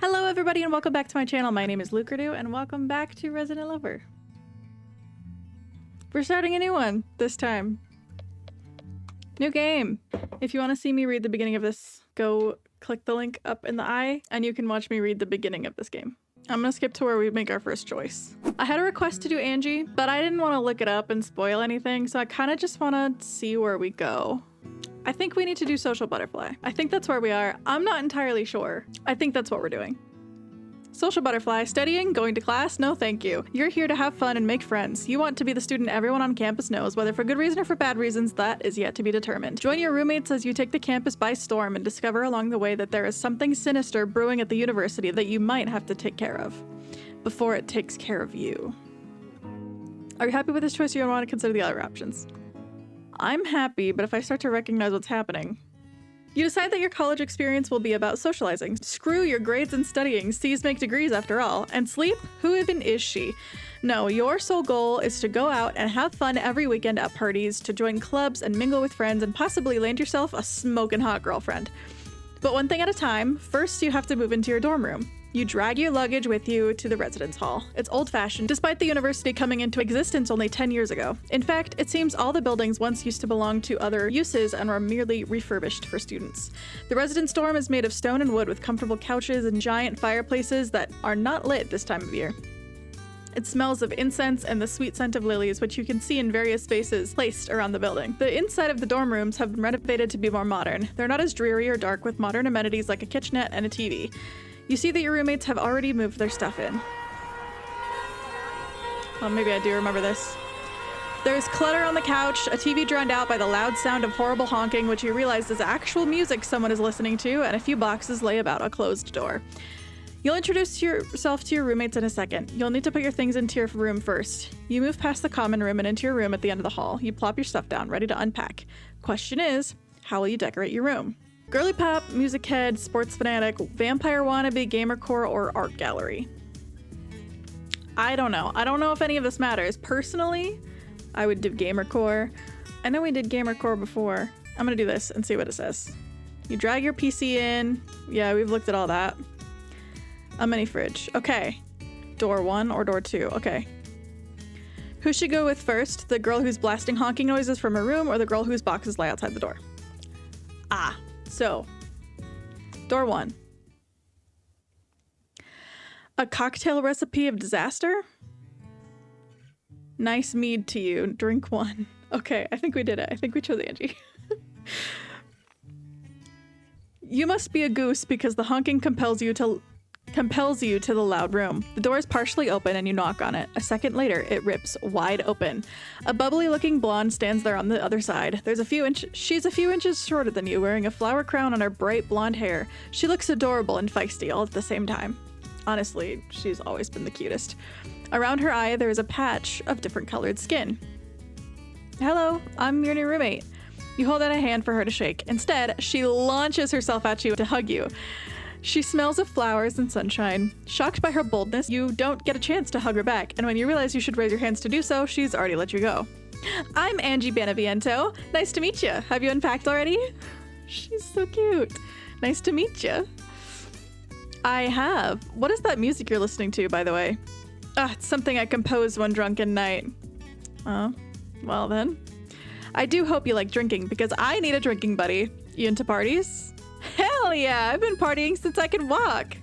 Hello everybody and welcome back to my channel. My name is Lucardo and welcome back to Resident Lover. We're starting a new one this time. New game. If you want to see me read the beginning of this, go click the link up in the eye and you can watch me read the beginning of this game. I'm gonna skip to where we make our first choice. I had a request to do Angie, but I didn't want to look it up and spoil anything, so I kind of just want to see where we go. I think we need to do Social Butterfly. I think that's where we are. I'm not entirely sure. I think that's what we're doing. Social Butterfly, studying, going to class? No thank you. You're here to have fun and make friends. You want to be the student everyone on campus knows, whether for good reason or for bad reasons, that is yet to be determined. Join your roommates as you take the campus by storm and discover along the way that there is something sinister brewing at the university that you might have to take care of before it takes care of you. Are you happy with this choice or you want to consider the other options? I'm happy, but if I start to recognize what's happening. You decide that your college experience will be about socializing. Screw your grades and studying. C's make degrees after all. And sleep? Who even is she? No, your sole goal is to go out and have fun every weekend at parties, to join clubs and mingle with friends and possibly land yourself a smoking hot girlfriend. But one thing at a time. First, you have to move into your dorm room. You drag your luggage with you to the residence hall. It's old-fashioned, despite the university coming into existence only 10 years ago. In fact, it seems all the buildings once used to belong to other uses and were merely refurbished for students. The residence dorm is made of stone and wood with comfortable couches and giant fireplaces that are not lit this time of year. It smells of incense and the sweet scent of lilies, which you can see in various spaces placed around the building. The inside of the dorm rooms have been renovated to be more modern. They're not as dreary or dark, with modern amenities like a kitchenette and a TV. You see that your roommates have already moved their stuff in. Well, maybe I do remember this. There's clutter on the couch, a TV drowned out by the loud sound of horrible honking, which you realize is actual music someone is listening to, and a few boxes lay about a closed door. You'll introduce yourself to your roommates in a second. You'll need to put your things into your room first. You move past the common room and into your room at the end of the hall. You plop your stuff down, ready to unpack. Question is, how will you decorate your room? Girly pop, music head, sports fanatic, vampire wannabe, gamercore, or art gallery? I don't know. I don't know if any of this matters. Personally, I would do gamercore. I know we did gamercore before. I'm gonna do this and see what it says. You drag your PC in. Yeah, we've looked at all that. A mini fridge. Okay. Door 1 or door 2? Okay. Who should go with first? The girl who's blasting honking noises from her room or the girl whose boxes lie outside the door? So, door 1. A cocktail recipe of disaster? Nice mead to you. Drink 1. Okay, I think we did it. I think we chose Angie. You must be a goose because the honking compels you to the loud room. The door is partially open and you knock on it. A second later, it rips wide open. A bubbly-looking blonde stands there on the other side. She's a few inches shorter than you, wearing a flower crown on her bright blonde hair. She looks adorable and feisty all at the same time. Honestly, she's always been the cutest. Around her eye, there is a patch of different colored skin. Hello, I'm your new roommate. You hold out a hand for her to shake. Instead, she launches herself at you to hug you. She smells of flowers and sunshine. Shocked by her boldness, you don't get a chance to hug her back, and when you realize you should raise your hands to do so, she's already let you go. I'm Angie Beneviento. Nice to meet you. Have you unpacked already? She's so cute. Nice to meet you. I have. What is that music you're listening to, by the way? It's something I composed one drunken night. Oh, well then. I do hope you like drinking, because I need a drinking buddy. You into parties? Hell yeah, I've been partying since I could walk.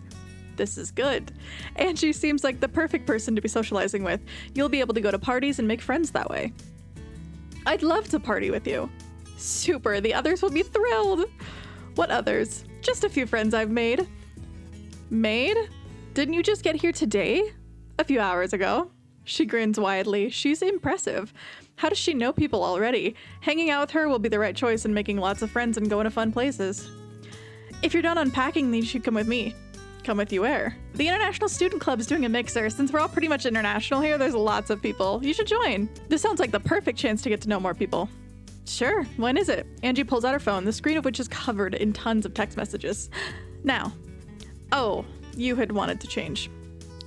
This is good. Angie seems like the perfect person to be socializing with. You'll be able to go to parties and make friends that way. I'd love to party with you. Super, the others will be thrilled. What others? Just a few friends I've made. Made? Didn't you just get here today? A few hours ago. She grins widely. She's impressive. How does she know people already? Hanging out with her will be the right choice in making lots of friends and going to fun places. If you're done unpacking, then you should come with me. Come with you where? The International Student Club's doing a mixer. Since we're all pretty much international here, there's lots of people. You should join. This sounds like the perfect chance to get to know more people. Sure, when is it? Angie pulls out her phone, the screen of which is covered in tons of text messages. Now. Oh, you had wanted to change.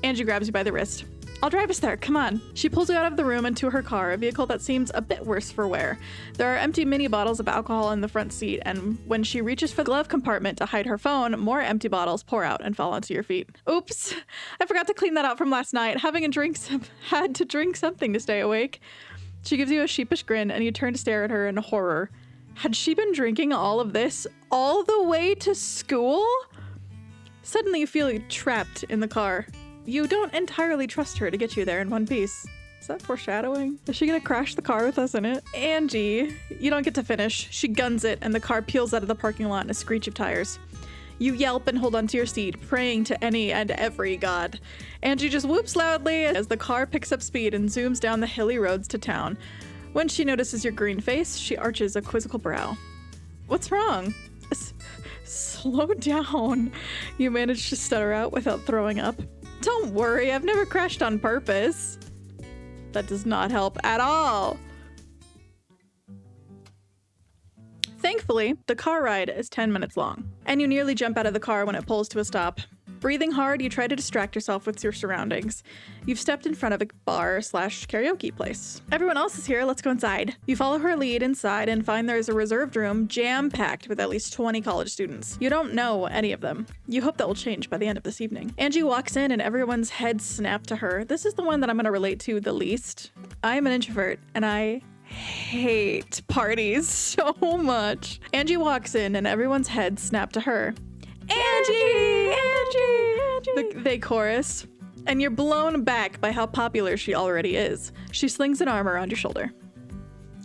Angie grabs you by the wrist. I'll drive us there, come on. She pulls you out of the room and to her car, a vehicle that seems a bit worse for wear. There are empty mini bottles of alcohol in the front seat, and when she reaches for the glove compartment to hide her phone, more empty bottles pour out and fall onto your feet. Oops, I forgot to clean that out from last night. Had to drink something to stay awake. She gives you a sheepish grin, and you turn to stare at her in horror. Had she been drinking all of this all the way to school? Suddenly you feel trapped in the car. You don't entirely trust her to get you there in one piece. Is that foreshadowing? Is she gonna crash the car with us in it? Angie, you don't get to finish. She guns it and the car peels out of the parking lot in a screech of tires. You yelp and hold onto your seat, praying to any and every god. Angie just whoops loudly as the car picks up speed and zooms down the hilly roads to town. When she notices your green face, she arches a quizzical brow. What's wrong? Slow down. You manage to stutter out without throwing up. Don't worry, I've never crashed on purpose. That does not help at all. Thankfully, the car ride is 10 minutes long, and you nearly jump out of the car when it pulls to a stop. Breathing hard, you try to distract yourself with your surroundings. You've stepped in front of a bar/karaoke place. Everyone else is here, let's go inside. You follow her lead inside and find there is a reserved room jam-packed with at least 20 college students. You don't know any of them. You hope that will change by the end of this evening. Angie walks in and everyone's heads snap to her. This is the one that I'm going to relate to the least. I am an introvert and I hate parties so much. Angie walks in and everyone's heads snap to her. Angie! They chorus, and you're blown back by how popular she already is. She slings an arm around your shoulder.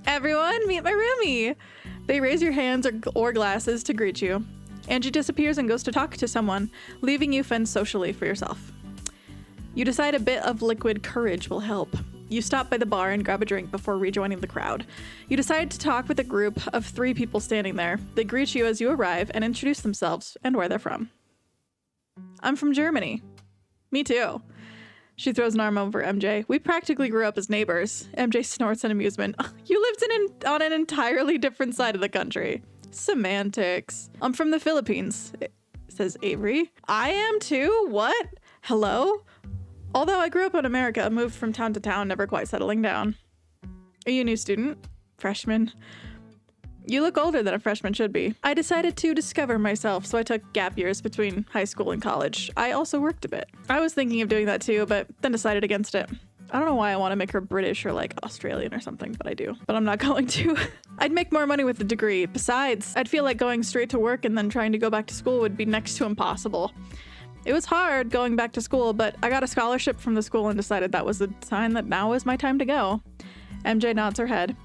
Everyone, meet my roomie! They raise your hands or glasses to greet you. Angie disappears and goes to talk to someone, leaving you fend socially for yourself. You decide a bit of liquid courage will help. You stop by the bar and grab a drink before rejoining the crowd. You decide to talk with a group of 3 people standing there. They greet you as you arrive and introduce themselves and where they're from. I'm from Germany. Me too. She throws an arm over MJ. We practically grew up as neighbors. MJ snorts in amusement. You lived on an entirely different side of the country. Semantics. I'm from the Philippines, says Avery. I am too? What? Hello? Although I grew up in America, moved from town to town, never quite settling down. Are you a new student? Freshman? You look older than a freshman should be. I decided to discover myself, so I took gap years between high school and college. I also worked a bit. I was thinking of doing that too, but then decided against it. I don't know why I want to make her British or like Australian or something, but I do. But I'm not going to. I'd make more money with the degree. Besides, I'd feel like going straight to work and then trying to go back to school would be next to impossible. It was hard going back to school, but I got a scholarship from the school and decided that was a sign that now was my time to go. MJ nods her head.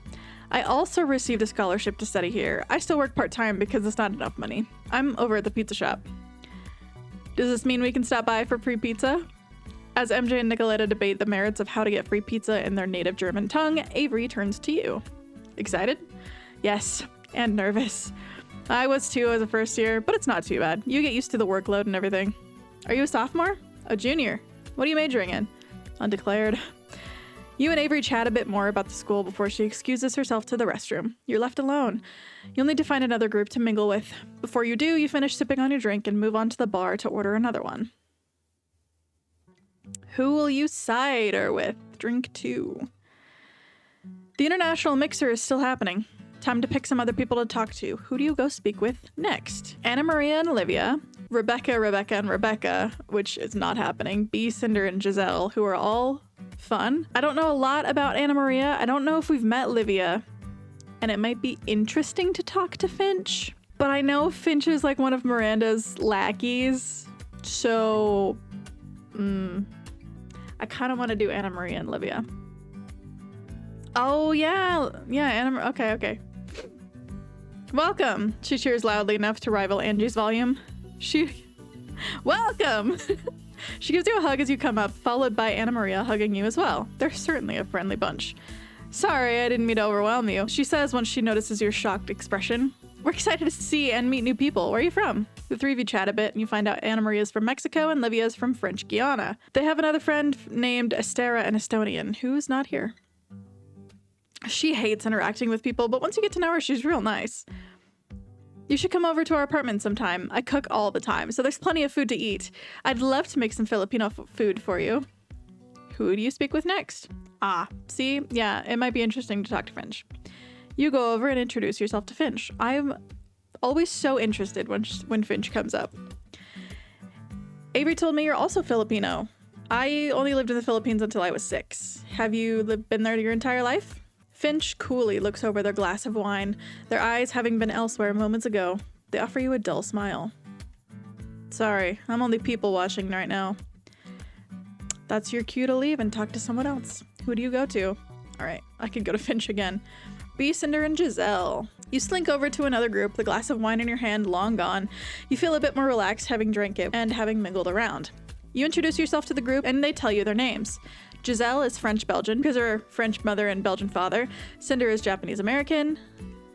I also received a scholarship to study here. I still work part-time because it's not enough money. I'm over at the pizza shop. Does this mean we can stop by for free pizza? As MJ and Nicoletta debate the merits of how to get free pizza in their native German tongue, Avery turns to you. Excited? Yes, and nervous. I was too as a first year, but it's not too bad. You get used to the workload and everything. Are you a sophomore? A junior? What are you majoring in? Undeclared. You and Avery chat a bit more about the school before she excuses herself to the restroom. You're left alone. You'll need to find another group to mingle with. Before you do, you finish sipping on your drink and move on to the bar to order another one. Who will you cider with? Drink 2. The international mixer is still happening. Time to pick some other people to talk to. Who do you go speak with next? Anna Maria and Olivia, Rebecca, and Rebecca, which is not happening, B, Cinder, and Giselle, who are all fun. I don't know a lot about Anna Maria. I don't know if we've met Livia, and it might be interesting to talk to Finch, but I know Finch is like one of Miranda's lackeys, so I kind of want to do Anna Maria and Livia. Oh, yeah, Anna, okay. Welcome. She cheers loudly enough to rival Angie's volume. Welcome! She gives you a hug as you come up, followed by Anna Maria hugging you as well. They're certainly a friendly bunch. Sorry, I didn't mean to overwhelm you, she says once she notices your shocked expression. We're excited to see and meet new people. Where are you from? The 3 of you chat a bit, and you find out Anna Maria's from Mexico and Livia's from French Guiana. They have another friend named Estera, an Estonian, who's not here. She hates interacting with people, but once you get to know her, she's real nice. You should come over to our apartment sometime. I cook all the time, so there's plenty of food to eat. I'd love to make some Filipino food for you. Who do you speak with next? Ah, see? Yeah, it might be interesting to talk to Finch. You go over and introduce yourself to Finch. I'm always so interested when Finch comes up. Avery told me you're also Filipino. I only lived in the Philippines until I was 6. Have you been there your entire life? Finch coolly looks over their glass of wine, their eyes having been elsewhere moments ago. They offer you a dull smile. Sorry, I'm only people watching right now. That's your cue to leave and talk to someone else. Who do you go to? All right, I could go to Finch again. Be Cinder and Giselle. You slink over to another group, the glass of wine in your hand long gone. You feel a bit more relaxed having drank it and having mingled around. You introduce yourself to the group and they tell you their names. Giselle is French-Belgian because of her French mother and Belgian father. Cinder is Japanese-American.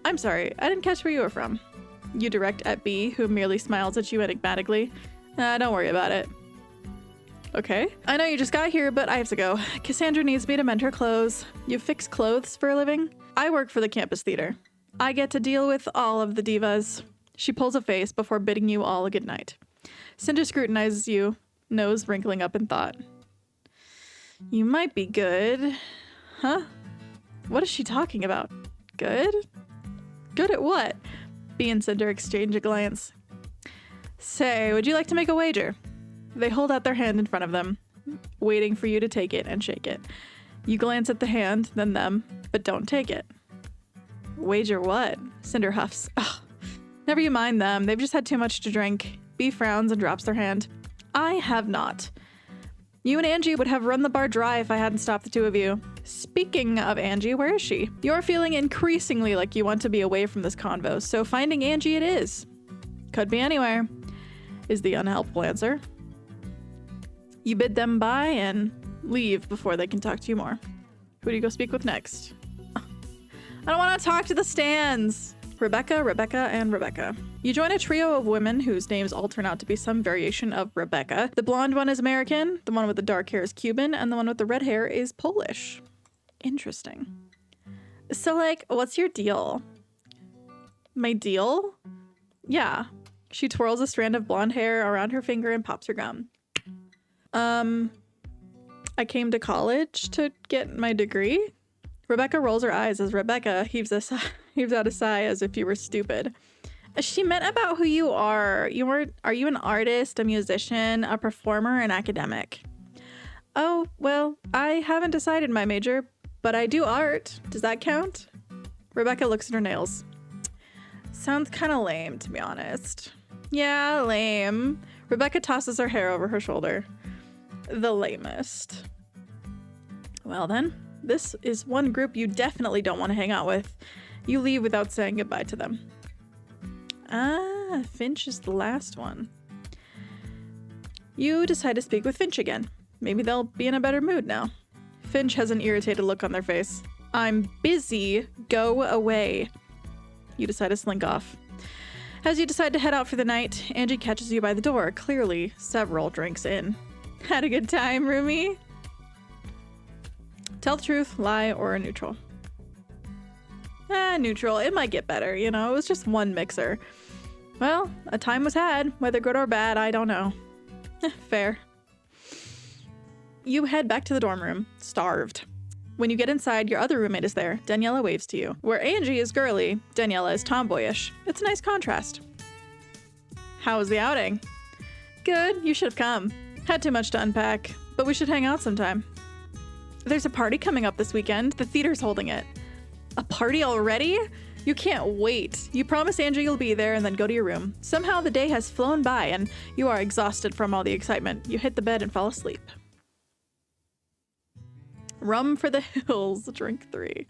I'm sorry, I didn't catch where you were from. You direct at B, who merely smiles at you enigmatically. Don't worry about it. Okay. I know you just got here, but I have to go. Cassandra needs me to mend her clothes. You fix clothes for a living? I work for the campus theater. I get to deal with all of the divas. She pulls a face before bidding you all a good night. Cinder scrutinizes you, nose wrinkling up in thought. You might be good. Huh? What is she talking about? Good? Good at what? B and Cinder exchange a glance. Say, would you like to make a wager? They hold out their hand in front of them, waiting for you to take it and shake it. You glance at the hand, then them, but don't take it. Wager what? Cinder huffs. Ugh. Never you mind them. They've just had too much to drink. B frowns and drops their hand. I have not. You and Angie would have run the bar dry if I hadn't stopped the two of you. Speaking of Angie, where is she? You're feeling increasingly like you want to be away from this convo, so finding Angie it is. Could be anywhere, is the unhelpful answer. You bid them bye and leave before they can talk to you more. Who do you go speak with next? I don't want to talk to the stands. Rebecca, and Rebecca. You join a trio of women whose names all turn out to be some variation of Rebecca. The blonde one is American, the one with the dark hair is Cuban, and the one with the red hair is Polish. Interesting. So, like, what's your deal? My deal? Yeah. She twirls a strand of blonde hair around her finger and pops her gum. I came to college to get my degree. Rebecca rolls her eyes as Rebecca heaves out a sigh as if you were stupid. She meant about who you are. Are you an artist, a musician, a performer, an academic? Oh, well, I haven't decided my major, but I do art. Does that count? Rebecca looks at her nails. Sounds kind of lame, to be honest. Yeah, lame. Rebecca tosses her hair over her shoulder. The lamest. Well then, this is one group you definitely don't want to hang out with. You leave without saying goodbye to them. Ah, Finch is the last one. You decide to speak with Finch again. Maybe they'll be in a better mood now. Finch has an irritated look on their face. I'm busy. Go away. You decide to slink off. As you decide to head out for the night, Angie catches you by the door, clearly several drinks in. Had a good time, roomie? Tell the truth, lie, or a neutral. Neutral. It might get better, you know? It was just one mixer. Well, a time was had. Whether good or bad, I don't know. Fair. You head back to the dorm room, starved. When you get inside, your other roommate is there. Daniela waves to you. Where Angie is girly, Daniela is tomboyish. It's a nice contrast. How was the outing? Good. You should have come. Had too much to unpack, but we should hang out sometime. There's a party coming up this weekend. The theater's holding it. A party already? You can't wait. You promise Angie you'll be there and then go to your room. Somehow the day has flown by and you are exhausted from all the excitement. You hit the bed and fall asleep. Rum for the hills, drink 3.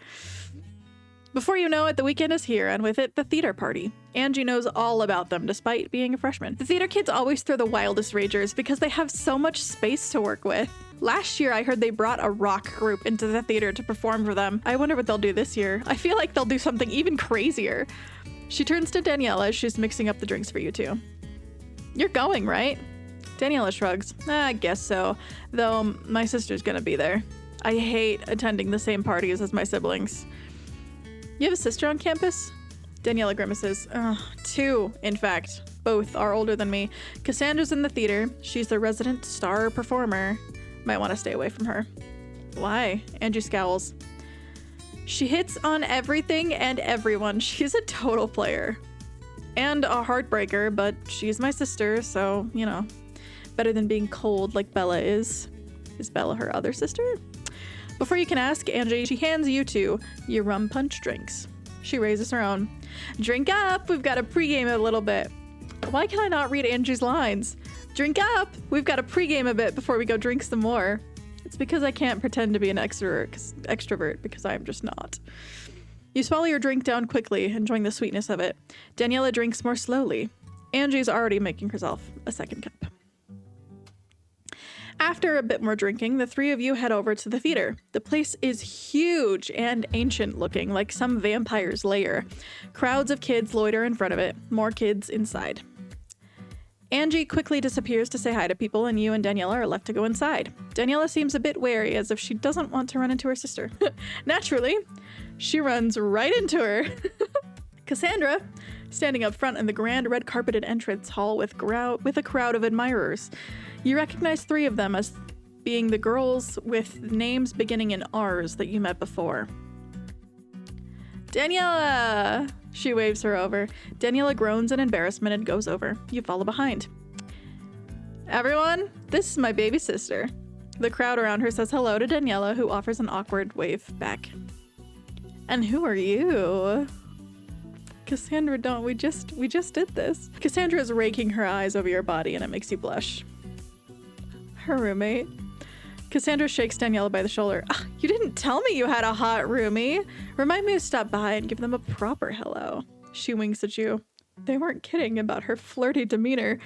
Before you know it, the weekend is here, and with it, the theater party. Angie knows all about them, despite being a freshman. The theater kids always throw the wildest ragers because they have so much space to work with. Last year, I heard they brought a rock group into the theater to perform for them. I wonder what they'll do this year. I feel like they'll do something even crazier. She turns to Daniela as she's mixing up the drinks for you two. You're going, right? Daniela shrugs. I guess so, though my sister's gonna be there. I hate attending the same parties as my siblings. You have a sister on campus? Daniela grimaces. 2, in fact. Both are older than me. Cassandra's in the theater. She's the resident star performer. Might want to stay away from her. Why? Angie scowls. She hits on everything and everyone. She's a total player. And a heartbreaker, but she's my sister, so, you know, better than being cold like Bella is. Is Bella her other sister? Before you can ask, Angie, she hands you two your rum punch drinks. She raises her own. Drink up, we've got to pregame a little bit. Why can I not read Angie's lines? Drink up, we've got to pregame a bit before we go drink some more. It's because I can't pretend to be an extrovert because I'm just not. You swallow your drink down quickly, enjoying the sweetness of it. Daniela drinks more slowly. Angie's already making herself a second cup. After a bit more drinking, the three of you head over to the theater. The place is huge and ancient looking, like some vampire's lair. Crowds of kids loiter in front of it, more kids inside. Angie quickly disappears to say hi to people, and you and Daniela are left to go inside. Daniela seems a bit wary, as if she doesn't want to run into her sister. Naturally, she runs right into her. Cassandra, standing up front in the grand red carpeted entrance hall with a crowd of admirers. You recognize three of them as being the girls with names beginning in R's that you met before. Daniela! She waves her over. Daniela groans in embarrassment and goes over. You follow behind. Everyone, this is my baby sister. The crowd around her says hello to Daniela, who offers an awkward wave back. And who are you? Cassandra, we just did this. Cassandra is raking her eyes over your body and it makes you blush. Her roommate. Cassandra shakes Daniela by the shoulder. You didn't tell me you had a hot roomie. Remind me to stop by and give them a proper hello. She winks at you. They weren't kidding about her flirty demeanor.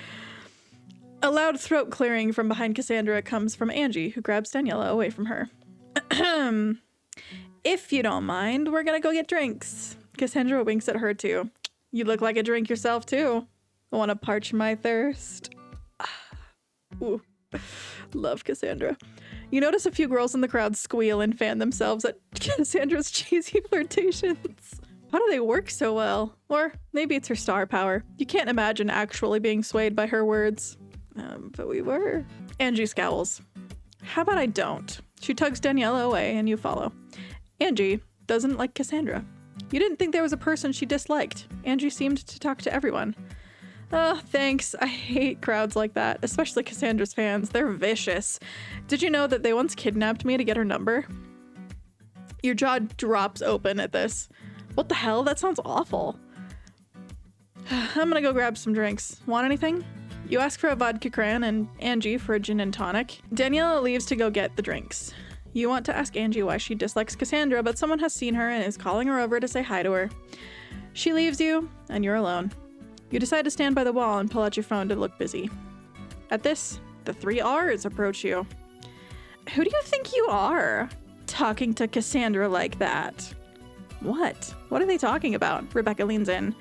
A loud throat clearing from behind Cassandra comes from Angie, who grabs Daniela away from her. If you don't mind, we're gonna go get drinks. Cassandra winks at her too. You look like a drink yourself too. Want to parch my thirst? Ooh. Love Cassandra. You notice a few girls in the crowd squeal and fan themselves at Cassandra's cheesy flirtations. How do they work so well? Or maybe it's her star power. You can't imagine actually being swayed by her words. But we were. Angie scowls. How about I don't? She tugs Daniela away and you follow. Angie doesn't like Cassandra. You didn't think there was a person she disliked. Angie seemed to talk to everyone. Oh, thanks. I hate crowds like that, especially Cassandra's fans. They're vicious. Did you know that they once kidnapped me to get her number? Your jaw drops open at this. What the hell? That sounds awful. I'm gonna go grab some drinks. Want anything? You ask for a vodka cran and Angie for a gin and tonic. Daniela leaves to go get the drinks. You want to ask Angie why she dislikes Cassandra, but someone has seen her and is calling her over to say hi to her. She leaves you, and you're alone. You decide to stand by the wall and pull out your phone to look busy. At this, the three R's approach you. Who do you think you are? Talking to Cassandra like that. What? What are they talking about? Rebecca leans in.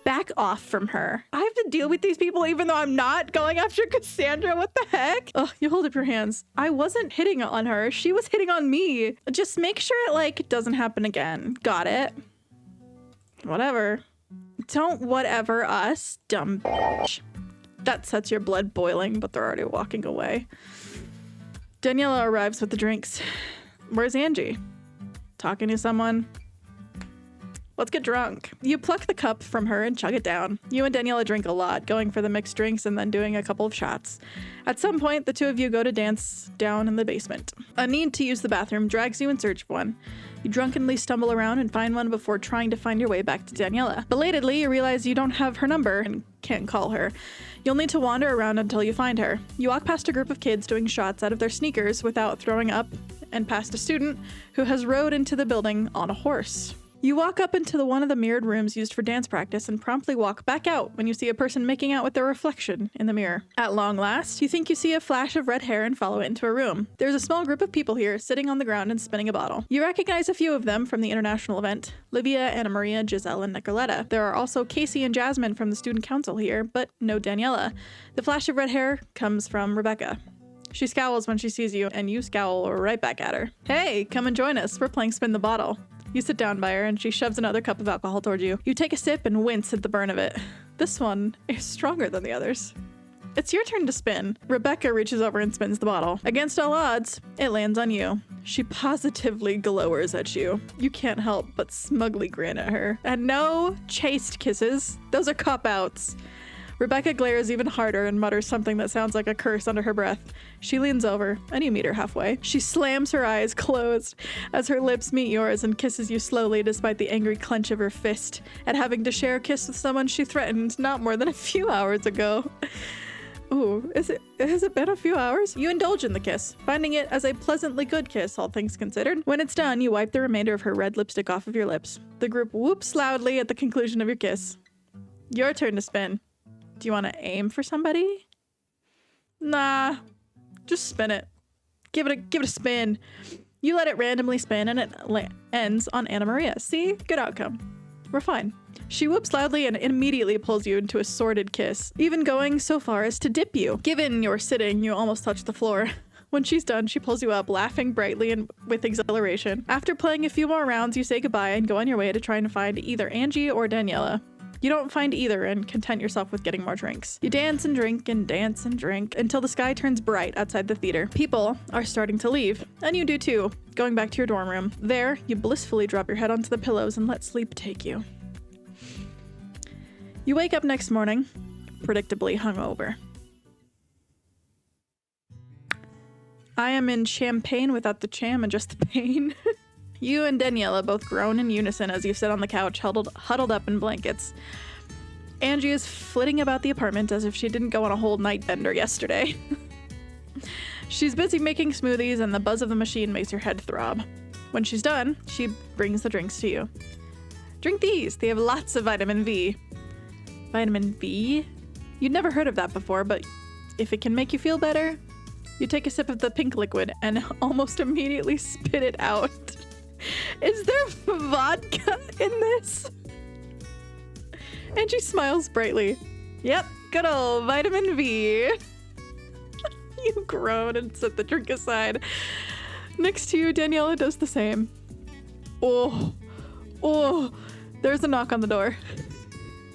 Back off from her. I have to deal with these people even though I'm not going after Cassandra. What the heck? Ugh, you hold up your hands. I wasn't hitting on her. She was hitting on me. Just make sure it, doesn't happen again. Got it? Whatever. Don't whatever us, dumb bitch. That sets your blood boiling, but they're already walking away. Daniela arrives with the drinks. Where's Angie? Talking to someone? Let's get drunk. You pluck the cup from her and chug it down. You and Daniela drink a lot, going for the mixed drinks and then doing a couple of shots. At some point, the two of you go to dance down in the basement. A need to use the bathroom drags you in search of one. You drunkenly stumble around and find one before trying to find your way back to Daniela. Belatedly, you realize you don't have her number and can't call her. You'll need to wander around until you find her. You walk past a group of kids doing shots out of their sneakers without throwing up, and past a student who has rode into the building on a horse. You walk up into one of the mirrored rooms used for dance practice and promptly walk back out when you see a person making out with their reflection in the mirror. At long last, you think you see a flash of red hair and follow it into a room. There's a small group of people here sitting on the ground and spinning a bottle. You recognize a few of them from the international event: Livia, Anna Maria, Giselle, and Nicoletta. There are also Casey and Jasmine from the student council here, but no Daniela. The flash of red hair comes from Rebecca. She scowls when she sees you, and you scowl right back at her. Hey, come and join us. We're playing Spin the Bottle. You sit down by her and she shoves another cup of alcohol toward you. You take a sip and wince at the burn of it. This one is stronger than the others. It's your turn to spin. Rebecca reaches over and spins the bottle. Against all odds, it lands on you. She positively glowers at you. You can't help but smugly grin at her. And no chaste kisses. Those are cop-outs. Rebecca glares even harder and mutters something that sounds like a curse under her breath. She leans over, and you meet her halfway. She slams her eyes closed as her lips meet yours and kisses you slowly despite the angry clench of her fist at having to share a kiss with someone she threatened not more than a few hours ago. Ooh, has it been a few hours? You indulge in the kiss, finding it as a pleasantly good kiss, all things considered. When it's done, you wipe the remainder of her red lipstick off of your lips. The group whoops loudly at the conclusion of your kiss. Your turn to spin. Do you want to aim for somebody? Nah, just spin it. Give it a spin. You let it randomly spin and it ends on Anna Maria. See? Good outcome. We're fine. She whoops loudly and immediately pulls you into a sordid kiss, even going so far as to dip you. Given you're sitting, you almost touch the floor. When she's done, she pulls you up, laughing brightly and with exhilaration. After playing a few more rounds, you say goodbye and go on your way to try and find either Angie or Daniela. You don't find either and content yourself with getting more drinks. You dance and drink until the sky turns bright outside the theater. People are starting to leave, and you do too, going back to your dorm room. There, you blissfully drop your head onto the pillows and let sleep take you. You wake up next morning, predictably hungover. I am in champagne without the cham and just the pain. You and Daniela both groan in unison as you sit on the couch, huddled up in blankets. Angie is flitting about the apartment as if she didn't go on a whole night bender yesterday. She's busy making smoothies, and the buzz of the machine makes your head throb. When she's done, she brings the drinks to you. Drink these. They have lots of vitamin V. Vitamin V? You'd never heard of that before, but if it can make you feel better, you take a sip of the pink liquid and almost immediately spit it out. Is there vodka in this? And she smiles brightly. Yep, good old vitamin V. You groan and set the drink aside. Next to you, Daniela does the same. Oh, there's a knock on the door.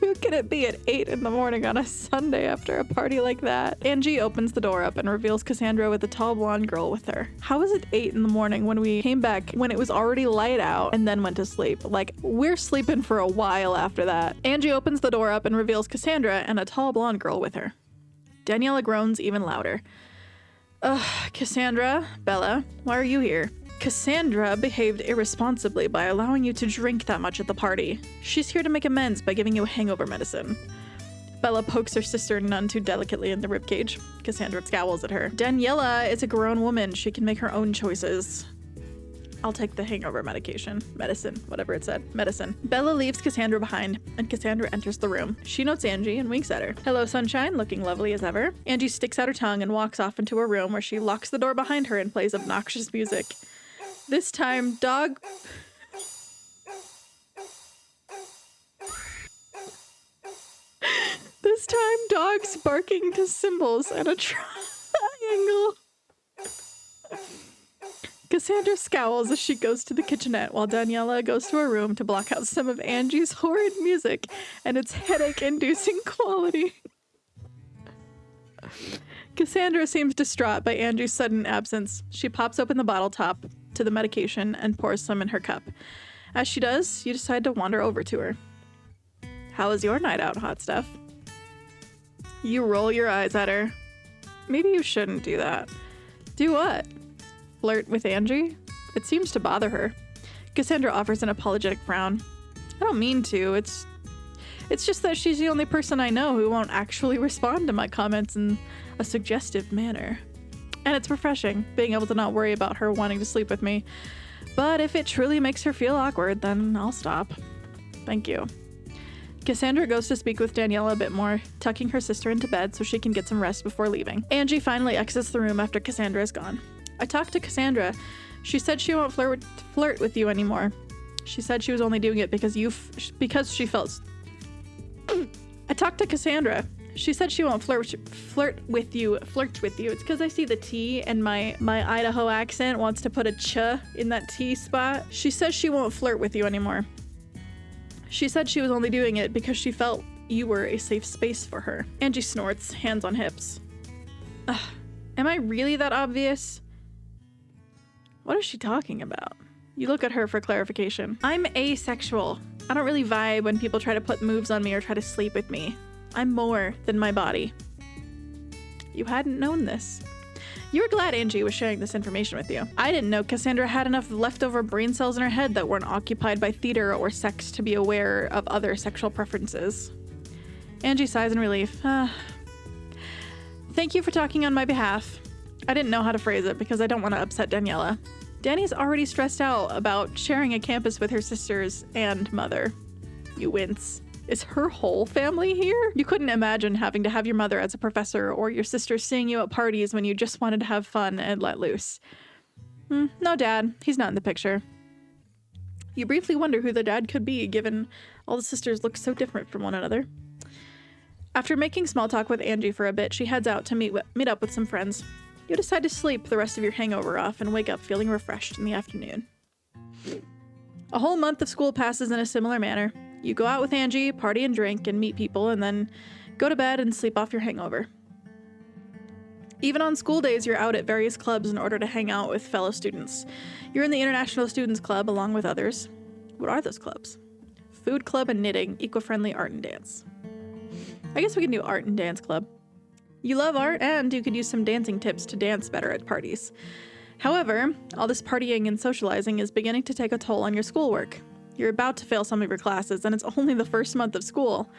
Who can it be at 8 in the morning on a Sunday after a party like that? Angie opens the door up and reveals Cassandra with a tall blonde girl with her. How is it 8 in the morning when we came back when it was already light out and then went to sleep? Like, we're sleeping for a while after that. Angie opens the door up and reveals Cassandra and a tall blonde girl with her. Daniela groans even louder. Ugh, Cassandra, Bella, why are you here? Cassandra behaved irresponsibly by allowing you to drink that much at the party. She's here to make amends by giving you hangover medicine. Bella pokes her sister none too delicately in the ribcage. Cassandra scowls at her. Daniela is a grown woman. She can make her own choices. I'll take the hangover medicine, whatever it said, medicine. Bella leaves Cassandra behind, and Cassandra enters the room. She notes Angie and winks at her. Hello, sunshine, looking lovely as ever. Angie sticks out her tongue and walks off into her room where she locks the door behind her and plays obnoxious music. This time, dogs barking to cymbals and a triangle. Cassandra scowls as she goes to the kitchenette while Daniela goes to her room to block out some of Angie's horrid music and its headache-inducing quality. Cassandra seems distraught by Angie's sudden absence. She pops open the bottle top to the medication and pours some in her cup. As she does, you decide to wander over to her. How was your night out, hot stuff? You roll your eyes at her. Maybe you shouldn't do that. Do what? Flirt with Angie? It seems to bother her. Cassandra offers an apologetic frown. I don't mean to. It's just that she's the only person I know who won't actually respond to my comments in a suggestive manner. And it's refreshing, being able to not worry about her wanting to sleep with me. But if it truly makes her feel awkward, then I'll stop. Thank you. Cassandra goes to speak with Daniela a bit more, tucking her sister into bed so she can get some rest before leaving. Angie finally exits the room after Cassandra is gone. I talked to Cassandra. She said she won't flirt with you anymore. She said she was only doing it because she felt... I talked to Cassandra. She said she won't flirt with you. It's because I see the T and my Idaho accent wants to put a ch in that T spot. She says she won't flirt with you anymore. She said she was only doing it because she felt you were a safe space for her. Angie snorts, hands on hips. Ugh, am I really that obvious? What is she talking about? You look at her for clarification. I'm asexual. I don't really vibe when people try to put moves on me or try to sleep with me. I'm more than my body. You hadn't known this. You were glad Angie was sharing this information with you. I didn't know Cassandra had enough leftover brain cells in her head that weren't occupied by theater or sex to be aware of other sexual preferences. Angie sighs in relief. Thank you for talking on my behalf. I didn't know how to phrase it because I don't want to upset Daniela. Danny's already stressed out about sharing a campus with her sisters and mother. You wince. Is her whole family here? You couldn't imagine having to have your mother as a professor or your sister seeing you at parties when you just wanted to have fun and let loose. No dad. He's not in the picture. You briefly wonder who the dad could be, given all the sisters look so different from one another. After making small talk with Angie for a bit, she heads out to meet up with some friends. You decide to sleep the rest of your hangover off and wake up feeling refreshed in the afternoon. A whole month of school passes in a similar manner. You go out with Angie, party and drink, and meet people, and then go to bed and sleep off your hangover. Even on school days, you're out at various clubs in order to hang out with fellow students. You're in the International Students Club along with others. What are those clubs? Food Club and Knitting, Eco-Friendly Art and Dance. I guess we can do Art and Dance Club. You love art, and you could use some dancing tips to dance better at parties. However, all this partying and socializing is beginning to take a toll on your schoolwork. You're about to fail some of your classes, and it's only the first month of school.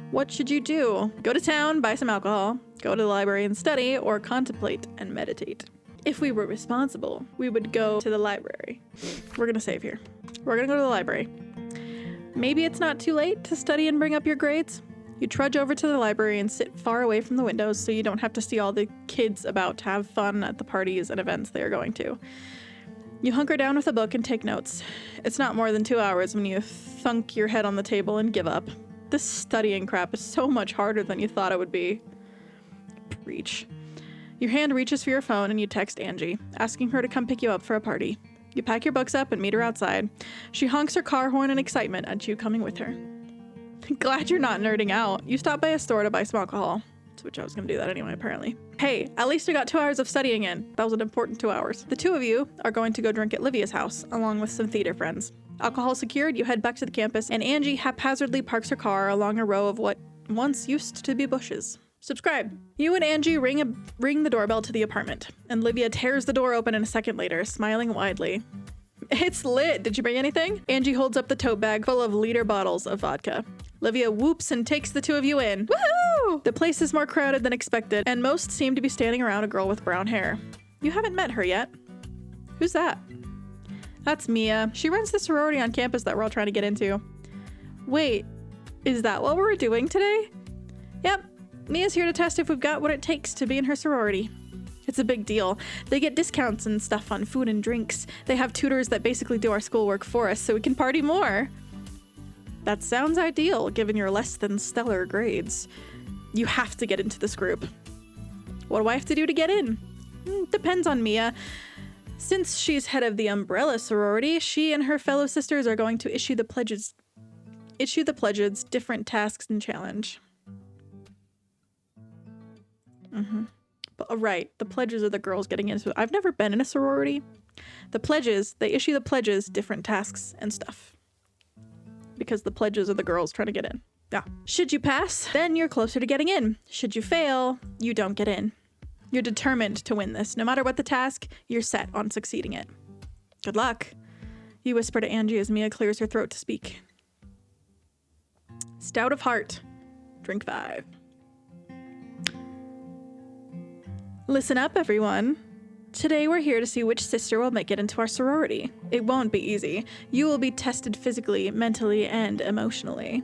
What should you do? Go to town, buy some alcohol, go to the library and study, or contemplate and meditate. If we were responsible, we would go to the library. We're gonna save here. We're gonna go to the library. Maybe it's not too late to study and bring up your grades. You trudge over to the library and sit far away from the windows so you don't have to see all the kids about to have fun at the parties and events they are going to. You hunker down with a book and take notes. It's not more than 2 hours when you thunk your head on the table and give up. This studying crap is so much harder than you thought it would be. Preach. Your hand reaches for your phone and you text Angie, asking her to come pick you up for a party. You pack your books up and meet her outside. She honks her car horn in excitement at you coming with her. Glad you're not nerding out. You stop by a store to buy some alcohol. Which I was going to do that anyway, apparently. Hey, at least I got 2 hours of studying in. That was an important 2 hours. The two of you are going to go drink at Livia's house, along with some theater friends. Alcohol secured, you head back to the campus, and Angie haphazardly parks her car along a row of what once used to be bushes. Subscribe. You and Angie ring the doorbell to the apartment, and Livia tears the door open in a second later, smiling widely. It's lit. Did you bring anything? Angie holds up the tote bag full of liter bottles of vodka. Livia whoops and takes the two of you in. Woohoo! The place is more crowded than expected, and most seem to be standing around a girl with brown hair. You haven't met her yet. Who's that? That's Mia. She runs the sorority on campus that we're all trying to get into. Wait, is that what we're doing today? Yep, Mia's here to test if we've got what it takes to be in her sorority. It's a big deal. They get discounts and stuff on food and drinks. They have tutors that basically do our schoolwork for us so we can party more. That sounds ideal, given your less than stellar grades. You have to get into this group. What do I have to do to get in? Depends on Mia. Since she's head of the umbrella sorority, she and her fellow sisters are going to issue the pledges, different tasks and challenge. Right, the pledges are the girls getting into. I've never been in a sorority. The pledges, they issue the pledges, different tasks and stuff. Because the pledges are the girls trying to get in. Yeah. Should you pass, then you're closer to getting in. Should you fail, you don't get in. You're determined to win this. No matter what the task, you're set on succeeding it. Good luck. You whisper to Angie as Mia clears her throat to speak. Stout of heart. Drink 5. Listen up, everyone. Today we're here to see which sister will make it into our sorority. It won't be easy. You will be tested physically, mentally, and emotionally.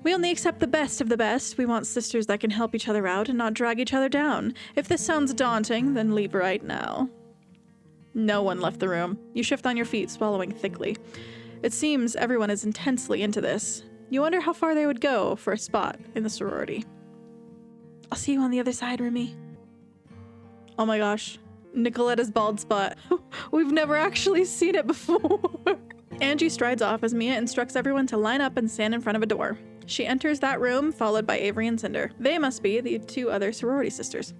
We only accept the best of the best. We want sisters that can help each other out and not drag each other down. If this sounds daunting, then leave right now. No one left the room. You shift on your feet, swallowing thickly. It seems everyone is intensely into this. You wonder how far they would go for a spot in the sorority. I'll see you on the other side, Rumi. Oh my gosh. Nicoletta's bald spot. We've never actually seen it before. Angie strides off as Mia instructs everyone to line up and stand in front of a door. She enters that room, followed by Avery and Cinder. They must be the 2 other sorority sisters.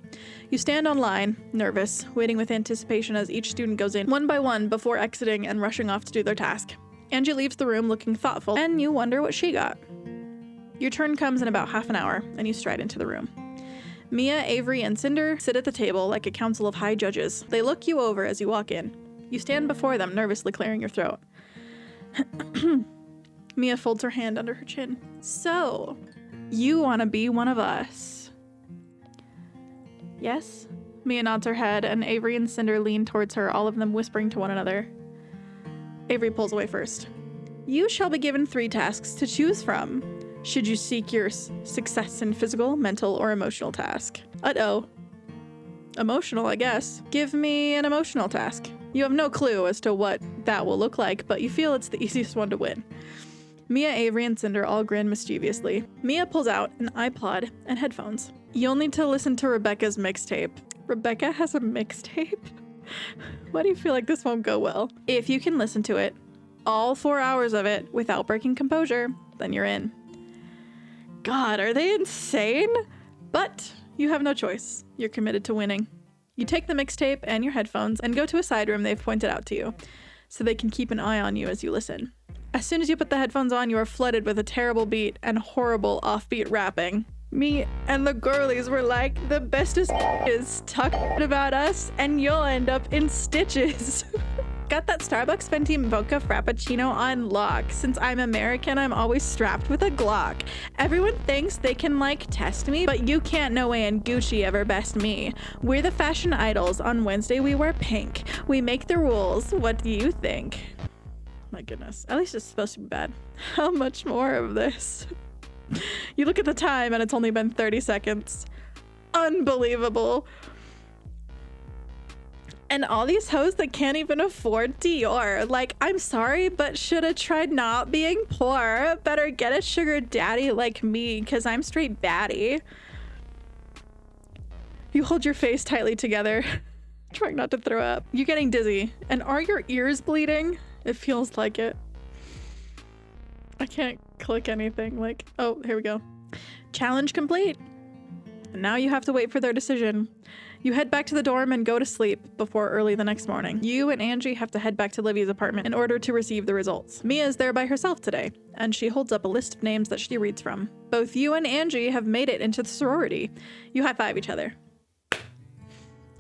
You stand on line, nervous, waiting with anticipation as each student goes in, one by one, before exiting and rushing off to do their task. Angie leaves the room looking thoughtful, and you wonder what she got. Your turn comes in about half an hour, and you stride into the room. Mia, Avery, and Cinder sit at the table like a council of high judges. They look you over as you walk in. You stand before them, nervously clearing your throat. Mia folds her hand under her chin. So, you want to be one of us? Yes? Mia nods her head, and Avery and Cinder lean towards her, all of them whispering to one another. Avery pulls away first. You shall be given 3 tasks to choose from, should you seek your success in physical, mental, or emotional task. Uh-oh. Emotional, I guess. Give me an emotional task. You have no clue as to what that will look like, but you feel it's the easiest one to win. Mia, Avery, and Cinder all grin mischievously. Mia pulls out an iPod and headphones. You'll need to listen to Rebecca's mixtape. Rebecca has a mixtape? Why do you feel like this won't go well? If you can listen to it, all 4 hours of it, without breaking composure, then you're in. God, are they insane? But you have no choice. You're committed to winning. You take the mixtape and your headphones and go to a side room they've pointed out to you, so they can keep an eye on you as you listen. As soon as you put the headphones on, you are flooded with a terrible beat and horrible offbeat rapping. Me and the girlies were like, the bestest is talking about us, and you'll end up in stitches. Got that Starbucks Venti Mocha Frappuccino on lock. Since I'm American, I'm always strapped with a Glock. Everyone thinks they can, like, test me, but you can't no way in Gucci ever best me. We're the fashion idols. On Wednesday, we wear pink. We make the rules. What do you think? My goodness. At least it's supposed to be bad. How much more of this? You look at the time and it's only been 30 seconds. Unbelievable. And all these hoes that can't even afford Dior. Like, I'm sorry, but should have tried not being poor. Better get a sugar daddy like me, because I'm straight batty. You hold your face tightly together, trying not to throw up. You're getting dizzy. And are your ears bleeding? It feels like it. I can't click anything. Like, oh, here we go. Challenge complete. And now you have to wait for their decision. You head back to the dorm and go to sleep before early the next morning. You and Angie have to head back to Livy's apartment in order to receive the results. Mia is there by herself today, and she holds up a list of names that she reads from. Both you and Angie have made it into the sorority. You high-five each other.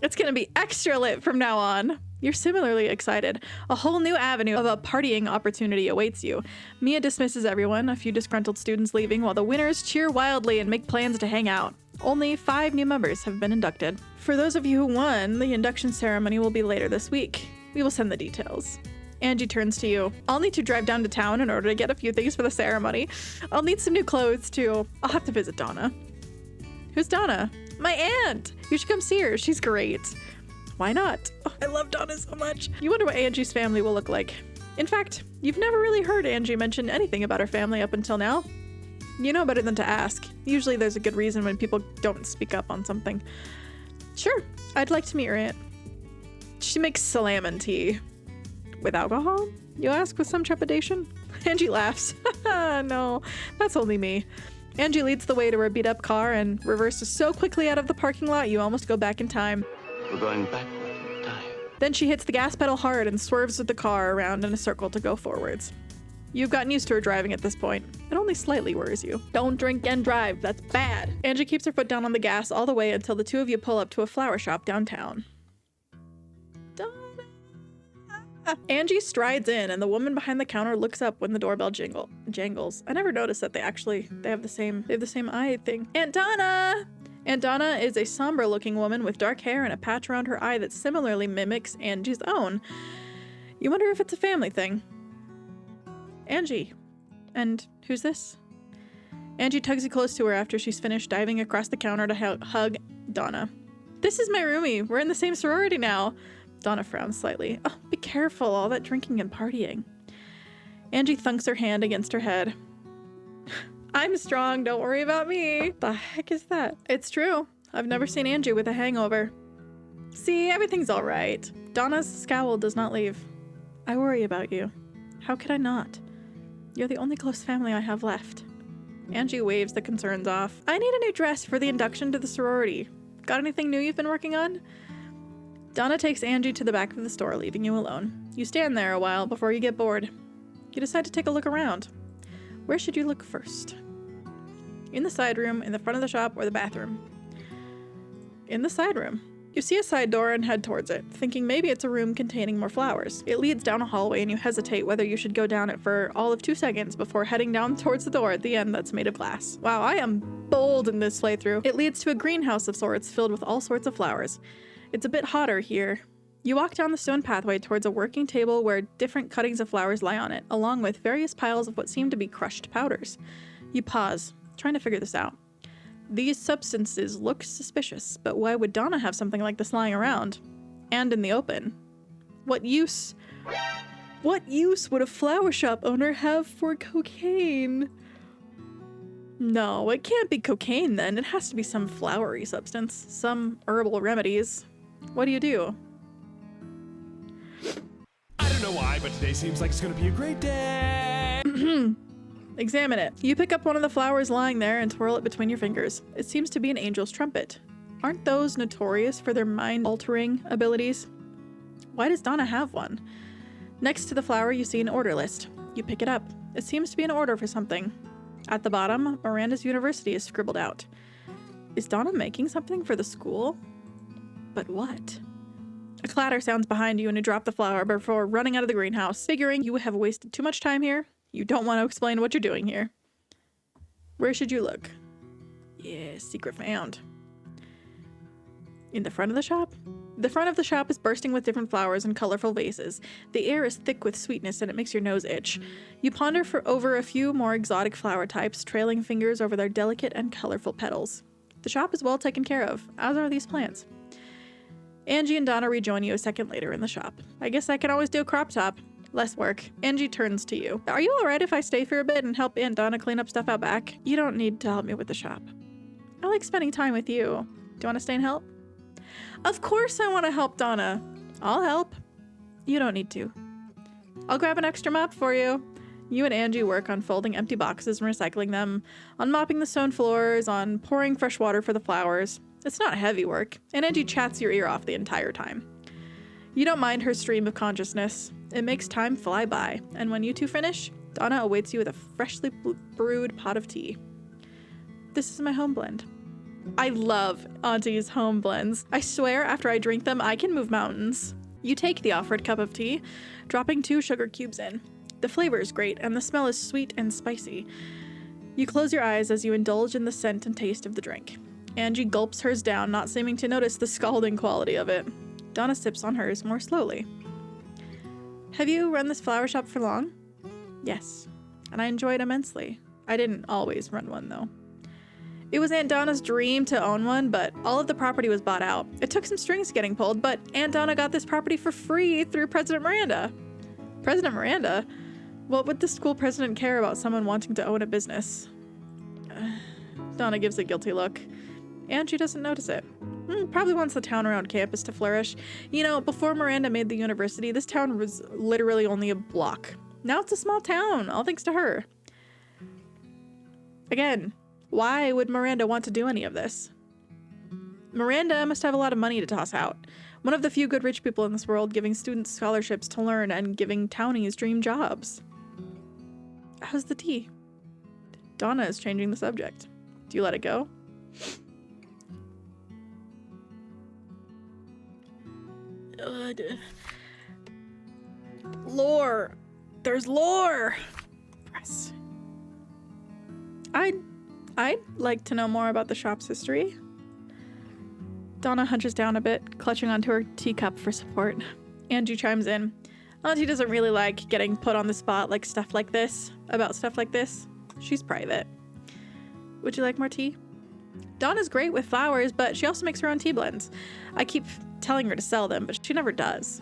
It's gonna be extra lit from now on. You're similarly excited. A whole new avenue of a partying opportunity awaits you. Mia dismisses everyone, a few disgruntled students leaving, while the winners cheer wildly and make plans to hang out. Only 5 new members have been inducted. For those of you who won, the induction ceremony will be later this week. We will send the details. Angie turns to you. I'll need to drive down to town in order to get a few things for the ceremony. I'll need some new clothes too. I'll have to visit Donna. Who's Donna? My aunt! You should come see her. She's great. Why not? Oh, I love Donna so much. You wonder what Angie's family will look like. In fact, you've never really heard Angie mention anything about her family up until now. You know better than to ask. Usually there's a good reason when people don't speak up on something. Sure, I'd like to meet your aunt. She makes salmon tea. With alcohol? You ask with some trepidation. Angie laughs. No, that's only me. Angie leads the way to her beat-up car and reverses so quickly out of the parking lot you almost go back in time. We're going backward in time. Then she hits the gas pedal hard and swerves with the car around in a circle to go forwards. You've gotten used to her driving at this point. It only slightly worries you. Don't drink and drive, that's bad. Angie keeps her foot down on the gas all the way until the two of you pull up to a flower shop downtown. Angie strides in and the woman behind the counter looks up when the doorbell jangles. I never noticed that they have the same eye thing. Aunt Donna! Aunt Donna is a somber looking woman with dark hair and a patch around her eye that similarly mimics Angie's own. You wonder if it's a family thing. Angie. And who's this? Angie tugs you close to her after she's finished diving across the counter to hug Donna. This is my roomie. We're in the same sorority now. Donna frowns slightly. Oh, be careful, all that drinking and partying. Angie thunks her hand against her head. I'm strong, don't worry about me. The heck is that? It's true. I've never seen Angie with a hangover. See, everything's all right. Donna's scowl does not leave. I worry about you. How could I not? You're the only close family I have left. Angie waves the concerns off. I need a new dress for the induction to the sorority. Got anything new you've been working on? Donna takes Angie to the back of the store, leaving you alone. You stand there a while before you get bored. You decide to take a look around. Where should you look first? In the side room, in the front of the shop, or the bathroom? In the side room. You see a side door and head towards it, thinking maybe it's a room containing more flowers. It leads down a hallway and you hesitate whether you should go down it for all of 2 seconds before heading down towards the door at the end that's made of glass. Wow, I am bold in this playthrough. It leads to a greenhouse of sorts filled with all sorts of flowers. It's a bit hotter here. You walk down the stone pathway towards a working table where different cuttings of flowers lie on it, along with various piles of what seem to be crushed powders. You pause, trying to figure this out. These substances look suspicious, but why would Donna have something like this lying around? And in the open? What use would a flower shop owner have for cocaine? No, it can't be cocaine then. It has to be some flowery substance, some herbal remedies. What do? I don't know why, but today seems like it's gonna be a great day. Examine it. You pick up one of the flowers lying there and twirl it between your fingers. It seems to be an angel's trumpet. Aren't those notorious for their mind-altering abilities? Why does Donna have one? Next to the flower, you see an order list. You pick it up. It seems to be an order for something. At the bottom, Miranda's University is scribbled out. Is Donna making something for the school? But what? A clatter sounds behind you and you drop the flower before running out of the greenhouse. Figuring you have wasted too much time here, you don't want to explain what you're doing here. Where should you look? Yeah, secret found. In the front of the shop? The front of the shop is bursting with different flowers and colorful vases. The air is thick with sweetness and it makes your nose itch. You ponder for over a few more exotic flower types, trailing fingers over their delicate and colorful petals. The shop is well taken care of, as are these plants. Angie and Donna rejoin you a second later in the shop. I guess I can always do a crop top. Less work. Angie turns to you. Are you alright if I stay for a bit and help Aunt Donna clean up stuff out back? You don't need to help me with the shop. I like spending time with you. Do you want to stay and help? Of course I want to help Donna. I'll help. You don't need to. I'll grab an extra mop for you. You and Angie work on folding empty boxes and recycling them, on mopping the stone floors, on pouring fresh water for the flowers. It's not heavy work, and Angie chats your ear off the entire time. You don't mind her stream of consciousness. It makes time fly by, and when you two finish, Donna awaits you with a freshly brewed pot of tea. This is my home blend. I love Auntie's home blends. I swear after I drink them, I can move mountains. You take the offered cup of tea, dropping 2 sugar cubes in. The flavor is great, and the smell is sweet and spicy. You close your eyes as you indulge in the scent and taste of the drink. Angie gulps hers down, not seeming to notice the scalding quality of it. Donna sips on hers more slowly. Have you run this flower shop for long? Yes, and I enjoy it immensely. I didn't always run one, though. It was Aunt Donna's dream to own one, but all of the property was bought out. It took some strings getting pulled, but Aunt Donna got this property for free through President Miranda. President Miranda? What would the school president care about someone wanting to own a business? Donna gives a guilty look. Angie doesn't notice it. Probably wants the town around campus to flourish. You know, before Miranda made the university, this town was literally only a block. Now it's a small town, all thanks to her. Again, why would Miranda want to do any of this? Miranda must have a lot of money to toss out. One of the few good rich people in this world, giving students scholarships to learn and giving townies dream jobs. How's the tea? Donna is changing the subject. Do you let it go? Lore. There's lore. Press. I'd like to know more about the shop's history. Donna hunches down a bit, clutching onto her teacup for support. Angie chimes in. Auntie doesn't really like getting put on the spot about stuff like this. She's private. Would you like more tea? Donna's great with flowers, but she also makes her own tea blends. I keep telling her to sell them, but she never does.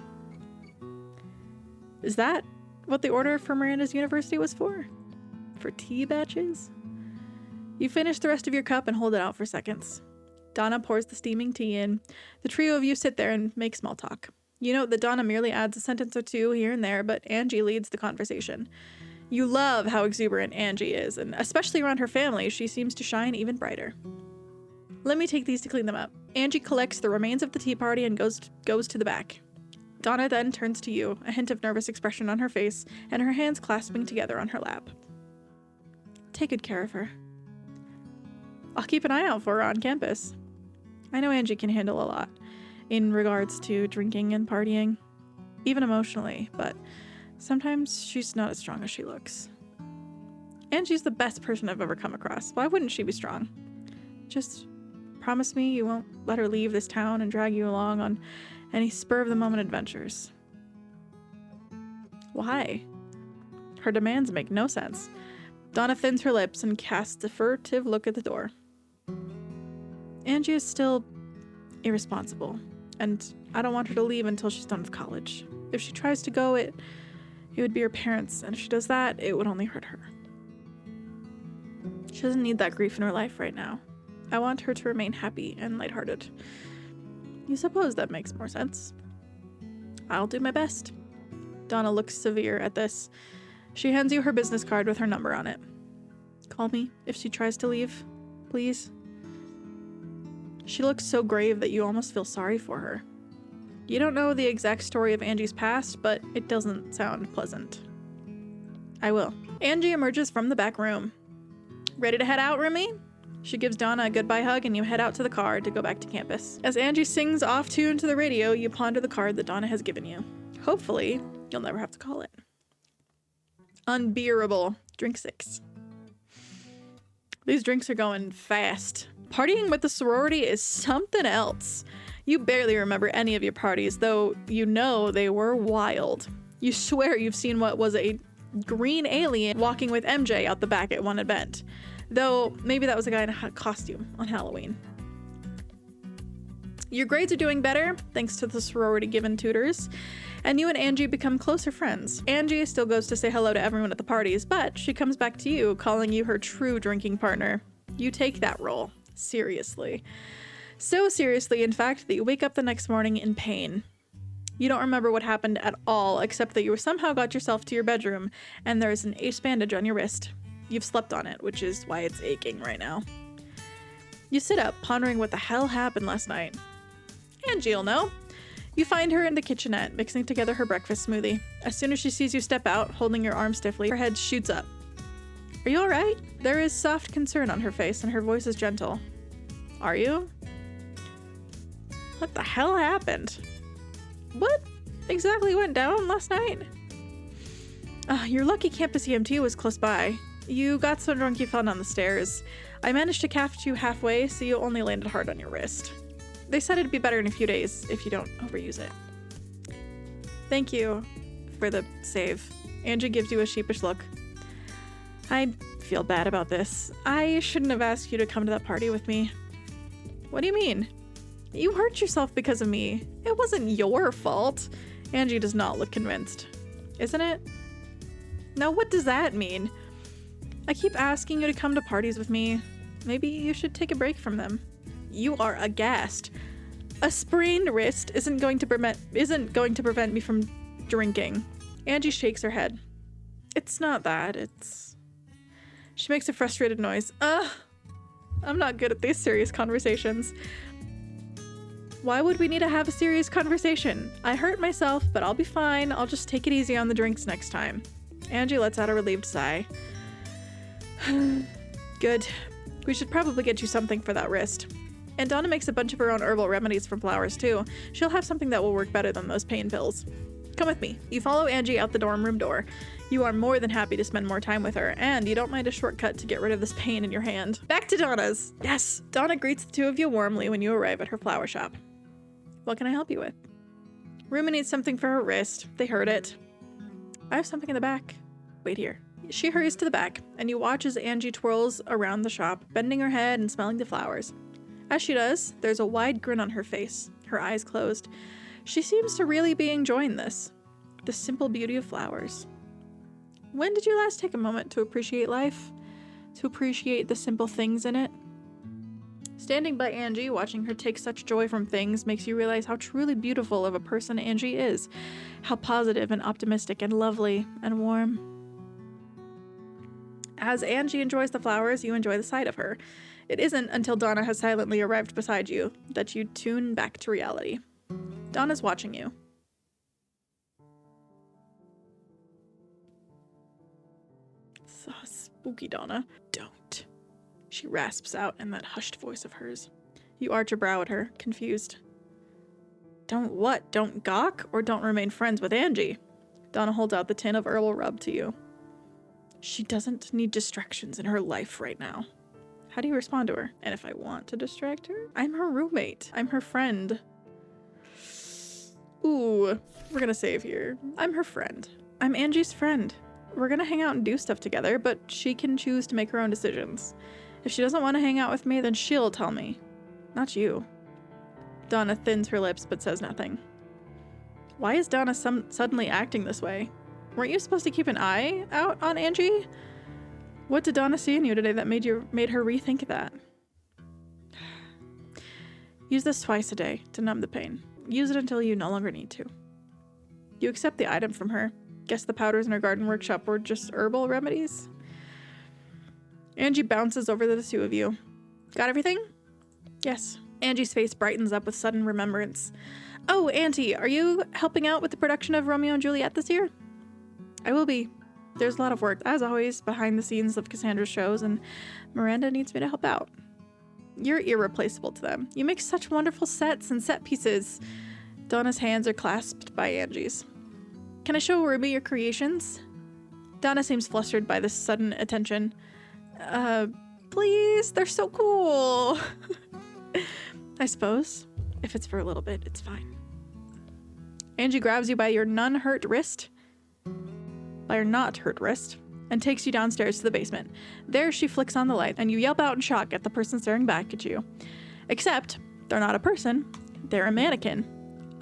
Is that what the order for Miranda's University was for? For tea batches? You finish the rest of your cup and hold it out for seconds. Donna pours the steaming tea in. The trio of you sit there and make small talk. You note that Donna merely adds a sentence or two here and there, but Angie leads the conversation. You love how exuberant Angie is, and especially around her family, she seems to shine even brighter. Let me take these to clean them up. Angie collects the remains of the tea party and goes to the back. Donna then turns to you, a hint of nervous expression on her face, and her hands clasping together on her lap. Take good care of her. I'll keep an eye out for her on campus. I know Angie can handle a lot in regards to drinking and partying, even emotionally, but sometimes she's not as strong as she looks. Angie's the best person I've ever come across. Why wouldn't she be strong? Just promise me you won't let her leave this town and drag you along on any spur-of-the-moment adventures. Why? Her demands make no sense. Donna thins her lips and casts a furtive look at the door. Angie is still irresponsible, and I don't want her to leave until she's done with college. If she tries to go, it would be her parents, and if she does that, it would only hurt her. She doesn't need that grief in her life right now. I want her to remain happy and lighthearted. You suppose that makes more sense. I'll do my best. Donna looks severe at this. She hands you her business card with her number on it. Call me if she tries to leave, please. She looks so grave that you almost feel sorry for her. You don't know the exact story of Angie's past, but it doesn't sound pleasant. I will. Angie emerges from the back room. Ready to head out, Remy? She gives Donna a goodbye hug and you head out to the car to go back to campus. As Angie sings off tune to the radio, you ponder the card that Donna has given you. Hopefully, you'll never have to call it. Unbearable. Drink 6. These drinks are going fast. Partying with the sorority is something else. You barely remember any of your parties, though you know they were wild. You swear you've seen what was a green alien walking with MJ out the back at one event. Though maybe that was a guy in a costume on Halloween. Your grades are doing better, thanks to the sorority-given tutors, and you and Angie become closer friends. Angie still goes to say hello to everyone at the parties, but she comes back to you, calling you her true drinking partner. You take that role seriously. So seriously, in fact, that you wake up the next morning in pain. You don't remember what happened at all, except that you somehow got yourself to your bedroom, and there's an ace bandage on your wrist. You've slept on it, which is why it's aching right now. You sit up, pondering what the hell happened last night. Angie'll know. You find her in the kitchenette, mixing together her breakfast smoothie. As soon as she sees you step out, holding your arm stiffly, her head shoots up. Are you alright? There is soft concern on her face, and her voice is gentle. Are you? What the hell happened? What exactly went down last night? Your lucky campus EMT was close by. You got so drunk you fell down the stairs. I managed to catch you halfway, so you only landed hard on your wrist. They said it'd be better in a few days if you don't overuse it. Thank you for the save. Angie gives you a sheepish look. I feel bad about this. I shouldn't have asked you to come to that party with me. What do you mean? You hurt yourself because of me. It wasn't your fault. Angie does not look convinced. Isn't it? Now, what does that mean? I keep asking you to come to parties with me. Maybe you should take a break from them. You are aghast. A sprained wrist isn't going to prevent me from drinking. Angie shakes her head. It's not that, it's... She makes a frustrated noise. I'm not good at these serious conversations. Why would we need to have a serious conversation? I hurt myself, but I'll be fine. I'll just take it easy on the drinks next time. Angie lets out a relieved sigh. Good. We should probably get you something for that wrist. And Donna makes a bunch of her own herbal remedies from flowers too. She'll have something that will work better than those pain pills. Come with me. You follow Angie out the dorm room door. You are more than happy to spend more time with her, and you don't mind a shortcut to get rid of this pain in your hand. Back to Donna's. Yes, Donna greets the two of you warmly when you arrive at her flower shop. What can I help you with? Rumi needs something for her wrist. They heard it. I have something in the back. Wait here. She hurries to the back, and you watch as Angie twirls around the shop, bending her head and smelling the flowers. As she does, there's a wide grin on her face, her eyes closed. She seems to really be enjoying this. The simple beauty of flowers. When did you last take a moment to appreciate life? To appreciate the simple things in it? Standing by Angie, watching her take such joy from things makes you realize how truly beautiful of a person Angie is. How positive and optimistic and lovely and warm. As Angie enjoys the flowers, you enjoy the sight of her. It isn't until Donna has silently arrived beside you that you tune back to reality. Donna's watching you. So spooky, Donna. Don't. She rasps out in that hushed voice of hers. You arch a brow at her, confused. Don't what? Don't gawk? Or don't remain friends with Angie? Donna holds out the tin of herbal rub to you. She doesn't need distractions in her life right now. How do you respond to her? And if I want to distract her? I'm her roommate. I'm her friend. Ooh, we're gonna save here. I'm her friend. I'm Angie's friend. We're gonna hang out and do stuff together, but she can choose to make her own decisions. If she doesn't want to hang out with me, then she'll tell me. Not you. Donna thins her lips but says nothing. Why is Donna suddenly acting this way? Weren't you supposed to keep an eye out on Angie? What did Donna see in you today that made her rethink that? Use this twice a day to numb the pain. Use it until you no longer need to. You accept the item from her. Guess the powders in her garden workshop were just herbal remedies? Angie bounces over to the two of you. Got everything? Yes. Angie's face brightens up with sudden remembrance. Oh, Auntie, are you helping out with the production of Romeo and Juliet this year? I will be. There's a lot of work, as always, behind the scenes of Cassandra's shows, and Miranda needs me to help out. You're irreplaceable to them. You make such wonderful sets and set pieces. Donna's hands are clasped by Angie's. Can I show Ruby your creations? Donna seems flustered by this sudden attention. Please, they're so cool. I suppose. If it's for a little bit, it's fine. Angie grabs you by your not hurt wrist, and takes you downstairs to the basement. There she flicks on the light, and you yelp out in shock at the person staring back at you. Except, they're not a person, they're a mannequin.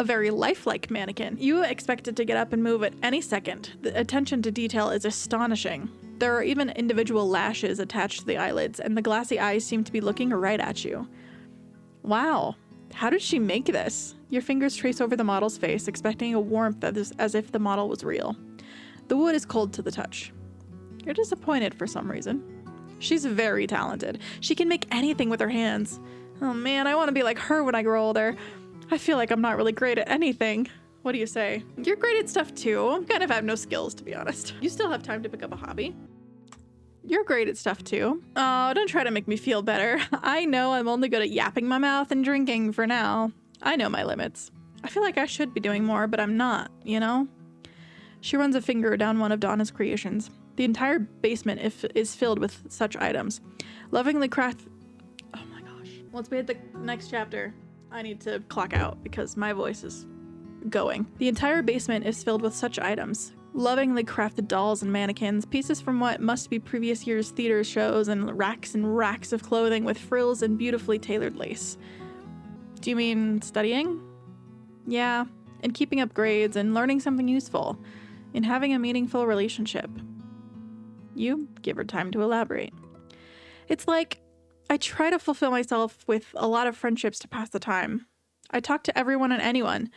A very lifelike mannequin. You expect it to get up and move at any second. The attention to detail is astonishing. There are even individual lashes attached to the eyelids, and the glassy eyes seem to be looking right at you. Wow, how did she make this? Your fingers trace over the model's face, expecting a warmth that is as if the model was real. The wood is cold to the touch. You're disappointed for some reason. She's very talented. She can make anything with her hands. Oh man, I want to be like her when I grow older. I feel like I'm not really great at anything. What do you say? You're great at stuff too. Kind of have no skills, to be honest. You still have time to pick up a hobby. You're great at stuff too. Oh, don't try to make me feel better. I know I'm only good at yapping my mouth and drinking for now. I know my limits. I feel like I should be doing more, but I'm not, you know? She runs a finger down one of Donna's creations. The entire basement is filled with such items. Lovingly craft... Oh my gosh. Once we hit the next chapter, I need to clock out because my voice is going. The entire basement is filled with such items. Lovingly crafted dolls and mannequins, pieces from what must be previous year's theater shows, and racks of clothing with frills and beautifully tailored lace. Do you mean studying? Yeah, and keeping up grades and learning something useful. In having a meaningful relationship. You give her time to elaborate. It's like, I try to fulfill myself with a lot of friendships to pass the time. I talk to everyone and anyone,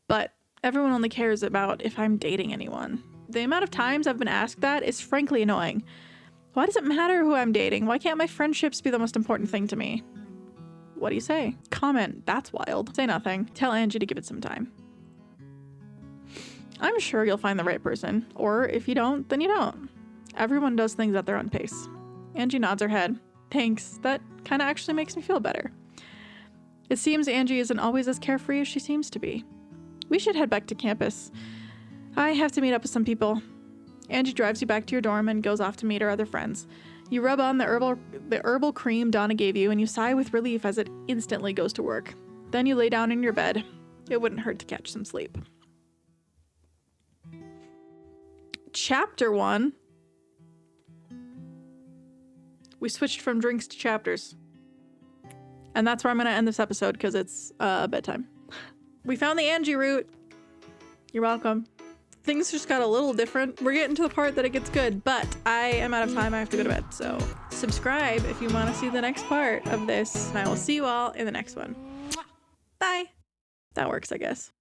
but everyone only cares about if I'm dating anyone. The amount of times I've been asked that is frankly annoying. Why does it matter who I'm dating? Why can't my friendships be the most important thing to me? What do you say? Comment, that's wild. Say nothing. Tell Angie to give it some time. I'm sure you'll find the right person, or if you don't, then you don't. Everyone does things at their own pace. Angie nods her head. Thanks, that kind of actually makes me feel better. It seems Angie isn't always as carefree as she seems to be. We should head back to campus. I have to meet up with some people. Angie drives you back to your dorm and goes off to meet her other friends. You rub on the herbal cream Donna gave you, and you sigh with relief as it instantly goes to work. Then you lay down in your bed. It wouldn't hurt to catch some sleep. Chapter 1. We switched from drinks to chapters. And that's where I'm going to end this episode because it's bedtime. We found the Angie route. You're welcome. Things just got a little different. We're getting to the part that it gets good, but I am out of time. I have to go to bed. So subscribe if you want to see the next part of this. And I will see you all in the next one. Bye. That works, I guess.